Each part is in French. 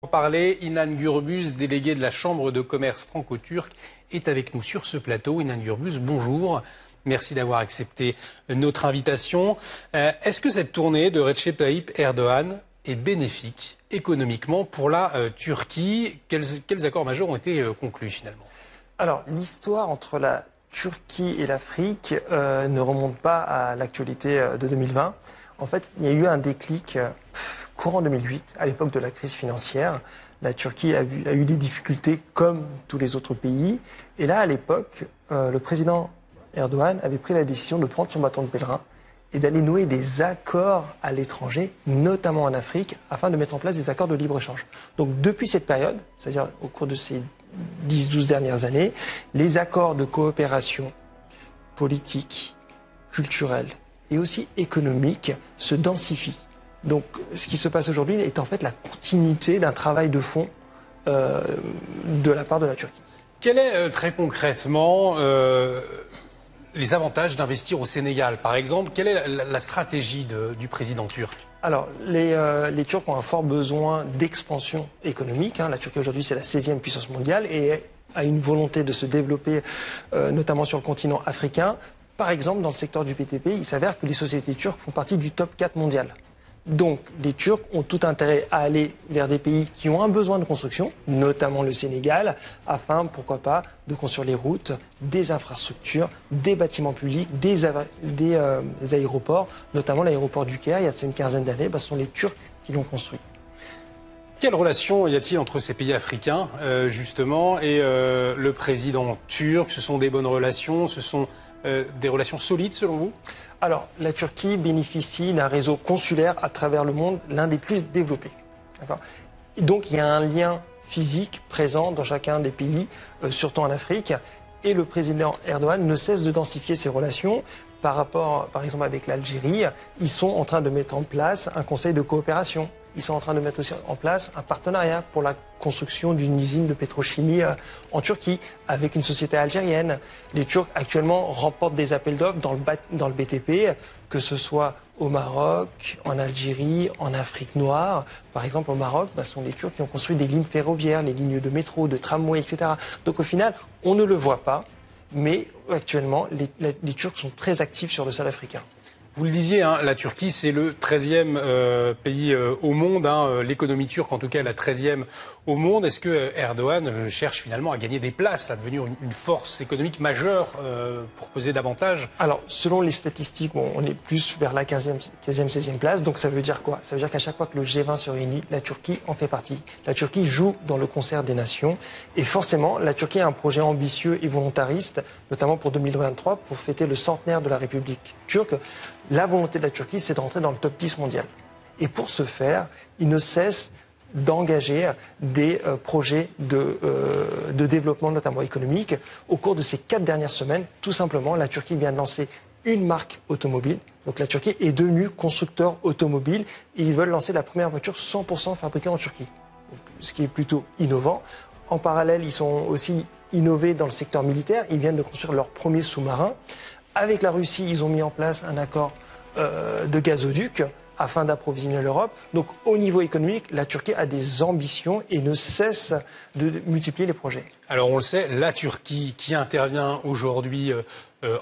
Parler, Inan Gürbüz, délégué de la Chambre de commerce franco-turque, est avec nous sur ce plateau. Inan Gürbüz, bonjour. Merci d'avoir accepté notre invitation. Est-ce que cette tournée de Recep Tayyip Erdogan est bénéfique économiquement pour la Turquie? Quels accords majeurs ont été conclus finalement? Alors, l'histoire entre la Turquie et l'Afrique ne remonte pas à l'actualité de 2020. En fait, il y a eu un déclic courant 2008, à l'époque de la crise financière. La Turquie a eu des difficultés comme tous les autres pays. Et là, à l'époque, le président Erdogan avait pris la décision de prendre son bâton de pèlerin et d'aller nouer des accords à l'étranger, notamment en Afrique, afin de mettre en place des accords de libre-échange. Donc depuis cette période, c'est-à-dire au cours de ces 10-12 dernières années, les accords de coopération politique, culturelle et aussi économique se densifient. Donc ce qui se passe aujourd'hui est en fait la continuité d'un travail de fond de la part de la Turquie. Quel est très concrètement les avantages d'investir au Sénégal, par exemple? Quelle est la stratégie du président turc? Alors, les Turcs ont un fort besoin d'expansion économique. La Turquie aujourd'hui, c'est la 16e puissance mondiale et a une volonté de se développer, notamment sur le continent africain. Par exemple, dans le secteur du BTP, il s'avère que les sociétés turques font partie du top 4 mondial. Donc, les Turcs ont tout intérêt à aller vers des pays qui ont un besoin de construction, notamment le Sénégal, afin, pourquoi pas, de construire les routes, des infrastructures, des bâtiments publics, des aéroports, notamment l'aéroport du Caire. Il y a une quinzaine d'années, ce sont les Turcs qui l'ont construit. Quelle relation y a-t-il entre ces pays africains, justement, et le président turc? Ce sont des bonnes relations? Ce sont des relations solides, selon vous? Alors, la Turquie bénéficie d'un réseau consulaire à travers le monde, l'un des plus développés. Et donc, il y a un lien physique présent dans chacun des pays, surtout en Afrique. Et le président Erdogan ne cesse de densifier ses relations. Par rapport, par exemple, avec l'Algérie, ils sont en train de mettre en place un conseil de coopération. Ils sont en train de mettre aussi en place un partenariat pour la construction d'une usine de pétrochimie en Turquie avec une société algérienne. Les Turcs actuellement remportent des appels d'offres dans le BTP, que ce soit au Maroc, en Algérie, en Afrique noire. Par exemple, au Maroc, ce sont les Turcs qui ont construit des lignes ferroviaires, les lignes de métro, de tramway, etc. Donc au final, on ne le voit pas, mais actuellement, les Turcs sont très actifs sur le sol africain. Vous le disiez, la Turquie, c'est le 13e pays au monde. L'économie turque, en tout cas, est la 13e au monde. Est-ce que Erdogan cherche finalement à gagner des places, à devenir une force économique majeure pour peser davantage? Alors, selon les statistiques, on est plus vers la 15e, 16e place. Donc ça veut dire quoi? Ça veut dire qu'à chaque fois que le G20 se réunit, la Turquie en fait partie. La Turquie joue dans le concert des nations. Et forcément, la Turquie a un projet ambitieux et volontariste, notamment pour 2023, pour fêter le centenaire de la République turque. La volonté de la Turquie, c'est de rentrer dans le top 10 mondial. Et pour ce faire, il ne cesse d'engager des projets de développement, notamment économique. Au cours de ces 4 dernières semaines, tout simplement, la Turquie vient de lancer une marque automobile. Donc la Turquie est devenue constructeur automobile et ils veulent lancer la première voiture 100% fabriquée en Turquie, ce qui est plutôt innovant. En parallèle, ils sont aussi innovés dans le secteur militaire. Ils viennent de construire leur premier sous-marin. Avec la Russie, ils ont mis en place un accord de gazoduc afin d'approvisionner l'Europe. Donc au niveau économique, la Turquie a des ambitions et ne cesse de multiplier les projets. Alors on le sait, la Turquie qui intervient aujourd'hui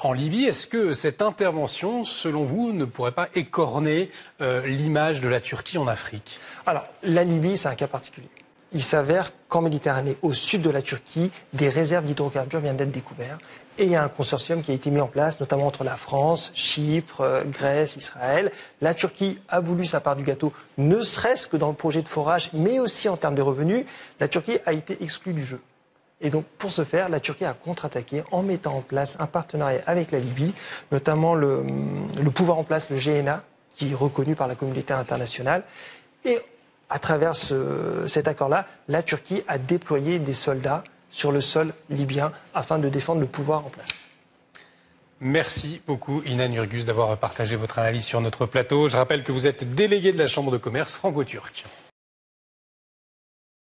en Libye, est-ce que cette intervention, selon vous, ne pourrait pas écorner l'image de la Turquie en Afrique? Alors la Libye, c'est un cas particulier. Il s'avère qu'en Méditerranée, au sud de la Turquie, des réserves d'hydrocarbures viennent d'être découvertes. Et il y a un consortium qui a été mis en place, notamment entre la France, Chypre, Grèce, Israël. La Turquie a voulu sa part du gâteau, ne serait-ce que dans le projet de forage, mais aussi en termes de revenus. La Turquie a été exclue du jeu. Et donc, pour ce faire, la Turquie a contre-attaqué en mettant en place un partenariat avec la Libye, notamment le pouvoir en place, le GNA, qui est reconnu par la communauté internationale. Et à travers cet accord-là, la Turquie a déployé des soldats sur le sol libyen afin de défendre le pouvoir en place. Merci beaucoup Inan Gürbüz d'avoir partagé votre analyse sur notre plateau. Je rappelle que vous êtes délégué de la Chambre de commerce franco-turque.